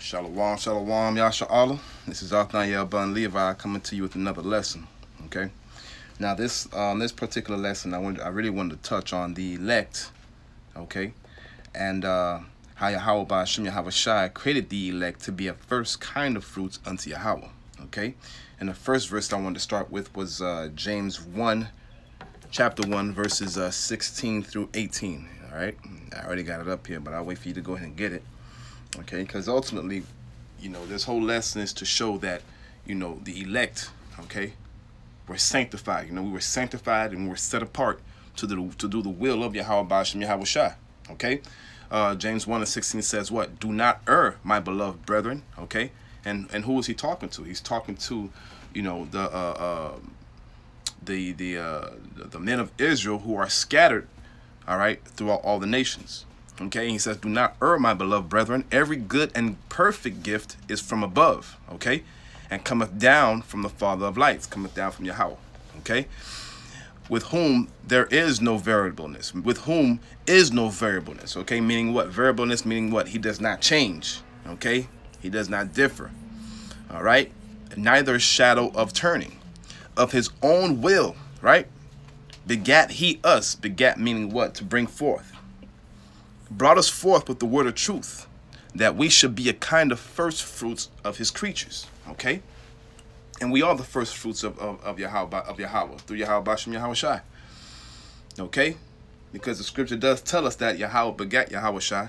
Shalom, shalom, Yahawah. This is Yahawah Ben Levi coming to you with another lesson. Okay. Now this particular lesson, I really wanted to touch on the elect. Okay, and how Yahawah Ba'Shem Yahawashi created the elect to be a first kind of fruits unto Yahawah. Okay, and the first verse I wanted to start with was James 1, chapter 1, verses 16 through 18. All right, I already got it up here, but I'll wait for you to go ahead and get it. Okay, because ultimately, this whole lesson is to show that, the elect, okay, were sanctified. We were sanctified and we were set apart to do the will of Yahawah Ba'Shem Yahawashi. Okay, James 1 and 16 says what? Do not err, my beloved brethren. Okay, and who is he talking to? He's talking to, the men of Israel who are scattered, all right, throughout all the nations. Okay, and he says, do not err, my beloved brethren. Every good and perfect gift is from above, okay, and cometh down from the Father of lights, cometh down from Yahawah, okay, with whom there is no variableness, with whom is no variableness, okay, meaning what? Variableness meaning what? He does not change, okay, he does not differ, all right, neither shadow of turning. Of his own will, right, begat he us, begat meaning what? To bring forth. Brought us forth with the word of truth, that we should be a kind of first fruits of his creatures. Okay, and we are the first fruits of Yahawah through Yahawah Ba'Shem Yahawashi. Okay, because the scripture does tell us that Yahawah begat Yahawashi,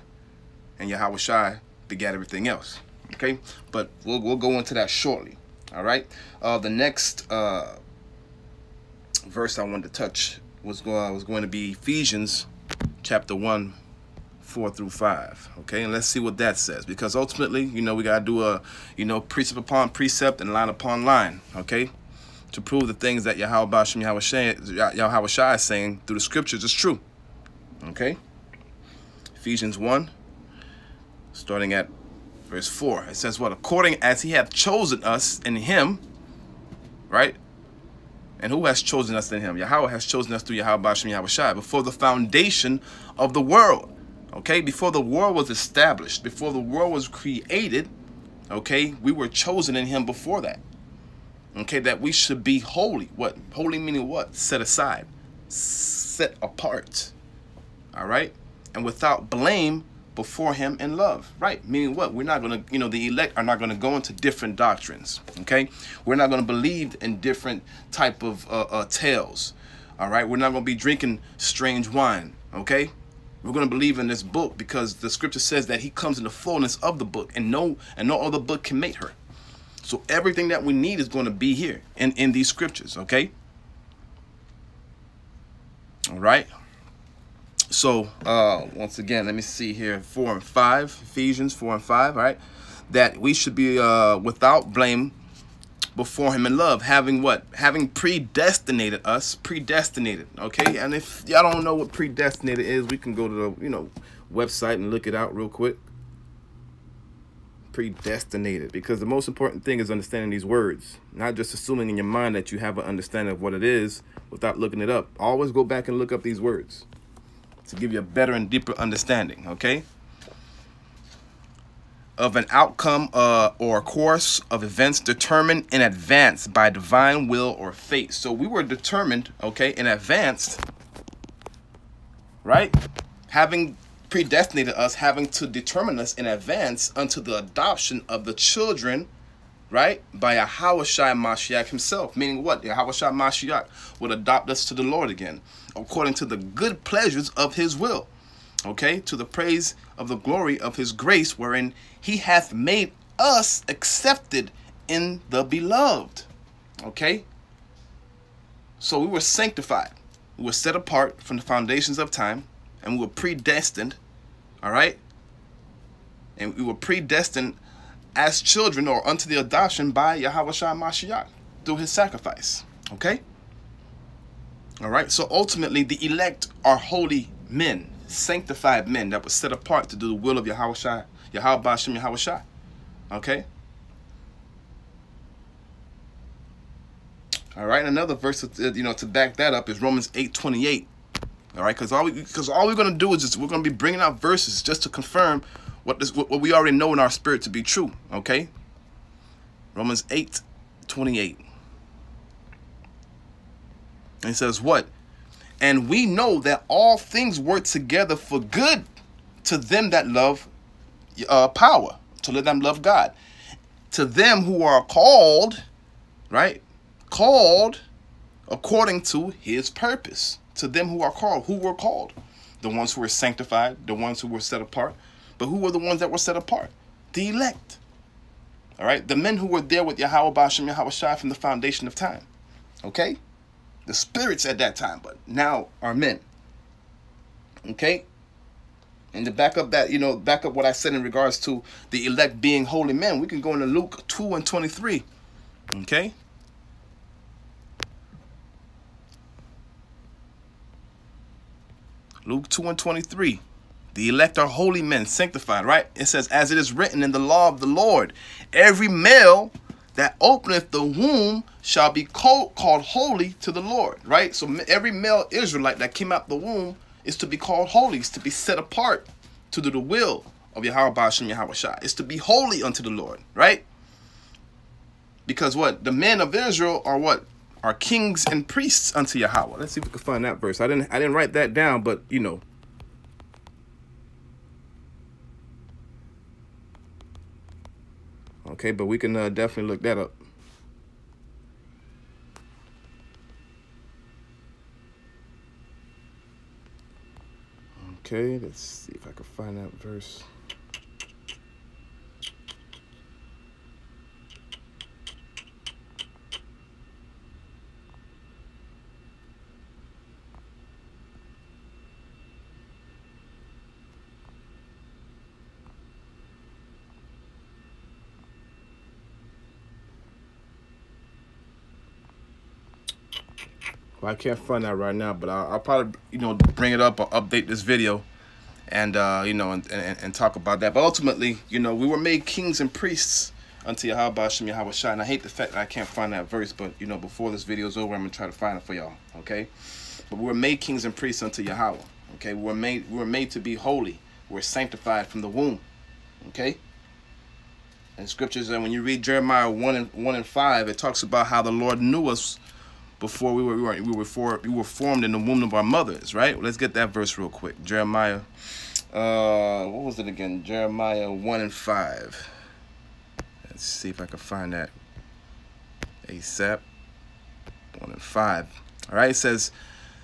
and Yahawashi begat everything else. Okay, but we'll go into that shortly. All right, the next verse I wanted to touch was going to be Ephesians chapter 1. 4 through 5. Okay, and let's see what that says, because ultimately, we gotta do a precept upon precept and line upon line, okay, to prove the things that Yahawah Ba'Shem Yahawashi is saying through the scriptures is true. Okay, Ephesians 1, starting at verse 4, it says what? According as he hath chosen us in him, right? And who has chosen us in him? Yahawah has chosen us through Yahawah Ba'Shem Yahawashi before the foundation of the world. Okay, before the world was established, before the world was created, okay, we were chosen in him before that. Okay, that we should be holy. What? Holy meaning what? Set aside, set apart. All right, and without blame before him in love. Right, meaning what? We're not going to, the elect are not going to go into different doctrines. Okay, we're not going to believe in different type of tales. All right, we're not going to be drinking strange wine. Okay. We're going to believe in this book because the scripture says that he comes in the fullness of the book, and no other book can make her. So everything that we need is going to be here in these scriptures. Okay. All right. So once again, let me see here, 4 and 5, Ephesians 4 and 5. All right. That we should be without blame before him in love, having what? Having predestinated us, okay? And if y'all don't know what predestinated is, we can go to the, website and look it out real quick. Predestinated, because the most important thing is understanding these words, not just assuming in your mind that you have an understanding of what it is without looking it up. Always go back and look up these words to give you a better and deeper understanding, okay? Of an outcome or a course of events determined in advance by divine will or fate. So we were determined, okay, in advance, right? Having predestinated us, having to determine us in advance unto the adoption of the children, right, by Yahawashi Mashiach himself. Meaning what? Yahawashi Mashiach would adopt us to the Lord again, according to the good pleasures of his will. Okay, to the praise of the glory of his grace, wherein he hath made us accepted in the beloved. Okay, so we were sanctified, we were set apart from the foundations of time, and we were predestined. All right, and we were predestined as children, or unto the adoption by Yahawashi Mashiach through his sacrifice. Okay, all right, so ultimately the elect are holy men, sanctified men that were set apart to do the will of Yahawah Ba'Shem Yahawashi. Okay. All right. Another verse, to back that up is Romans 8:28. All right, because all we're going to do is just we're going to be bringing out verses just to confirm what we already know in our spirit to be true. Okay, Romans 8:28. And it says what? And we know that all things work together for good to them that love power, to let them love God, to them who are called, right? Called according to his purpose. To them who are called. Who were called? The ones who were sanctified, the ones who were set apart. But who were the ones that were set apart? The elect. All right? The men who were there with Yahawah Ba'ashem Yahawah from the foundation of time. Okay? The spirits at that time, but now are men. Okay? And to back up that, back up what I said in regards to the elect being holy men, we can go into Luke 2:23. Okay? Luke 2:23. The elect are holy men, sanctified, right? It says, as it is written in the law of the Lord, every male that openeth the womb shall be called holy to the Lord, right? So every male Israelite that came out the womb is to be called holy, is to be set apart to do the will of Yahawah Ba'ashem Yahawah Shai. It's to be holy unto the Lord, right? Because what? The men of Israel are what? Are kings and priests unto Yahawah. Let's see if we can find that verse. I didn't write that down, but Okay, but we can definitely look that up. Okay, let's see if I can find that verse. Well, I can't find that right now, but I'll probably, bring it up or update this video and, and talk about that. But ultimately, we were made kings and priests unto Yahawah Ba'ashem Yahawah Shai. And I hate the fact that I can't find that verse, but, before this video is over, I'm going to try to find it for y'all, okay? But we were made kings and priests unto Yahawah, okay? We were made to be holy. We're sanctified from the womb, okay? And scriptures, and when you read Jeremiah 1:5, it talks about how the Lord knew us before we were formed in the womb of our mothers, right? Well, let's get that verse real quick. Jeremiah, what was it again? Jeremiah 1:5. Let's see if I can find that ASAP. 1:5. All right, it says,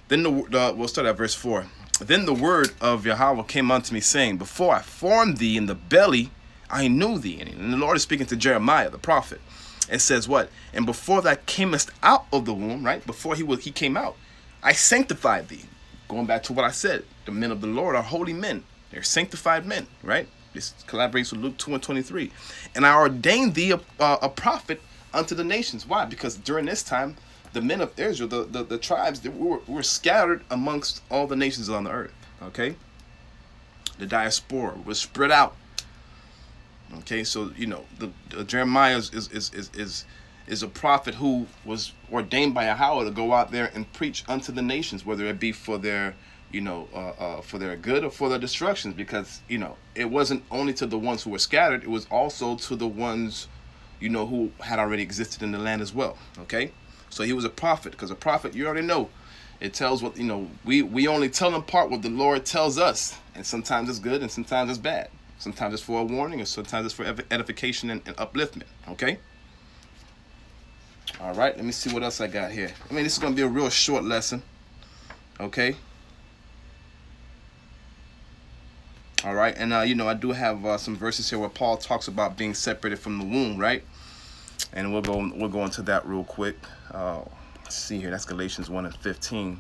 then we'll start at verse 4. Then the word of Yahawah came unto me, saying, before I formed thee in the belly, I knew thee. And the Lord is speaking to Jeremiah, the prophet. It says what? And before thou camest out of the womb, right? Before he came out, I sanctified thee. Going back to what I said, the men of the Lord are holy men. They're sanctified men, right? This collaborates with Luke 2:23. And I ordained thee a prophet unto the nations. Why? Because during this time, the men of Israel, the tribes, were scattered amongst all the nations on the earth, okay? The diaspora was spread out. Okay, so the Jeremiah is a prophet who was ordained by Yahawah to go out there and preach unto the nations, whether it be for their for their good or for their destructions, because it wasn't only to the ones who were scattered, it was also to the ones who had already existed in the land as well. Okay, so he was a prophet, because a prophet, you already know, it tells what we only tell in part what the Lord tells us, and sometimes it's good and sometimes it's bad. Sometimes it's for a warning, and sometimes it's for edification and upliftment, okay? All right, let me see what else I got here. I mean, this is going to be a real short lesson, okay? All right, and, I do have some verses here where Paul talks about being separated from the womb, right? And we'll go into that real quick. Let's see here, that's Galatians 1:15.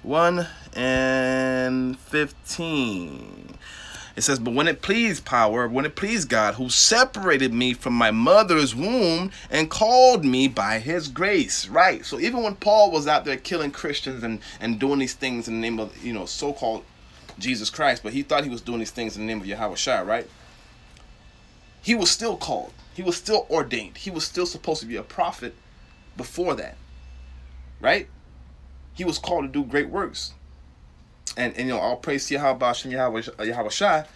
1:15. It says, but when it pleased God, who separated me from my mother's womb and called me by his grace. Right. So even when Paul was out there killing Christians and doing these things in the name of, so-called Jesus Christ, but he thought he was doing these things in the name of Yahawah Shai, right? He was still called. He was still ordained. He was still supposed to be a prophet before that. Right? he was called to do great works. And you know, all praise to Yahawah and Yahawah Shai.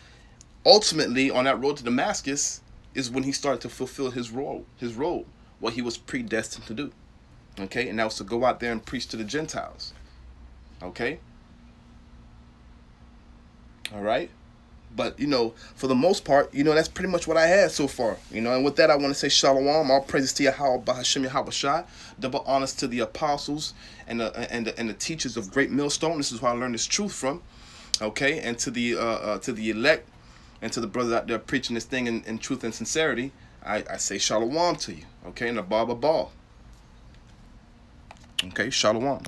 Ultimately, on that road to Damascus is when he started to fulfill his role, what he was predestined to do. Okay, and that was to go out there and preach to the Gentiles. Okay. All right. But, you know, for the most part, you know, that's pretty much what I had so far. You know, and with that, I want to say shalom. All praises to Yahawah Bahashem Yahawah Shai. Double honors to the apostles and the teachers of Great Millstone. This is where I learned this truth from. Okay, and to the elect and to the brothers out there preaching this thing in truth and sincerity, I say shalom to you. Okay, and a ball. Okay, shalom.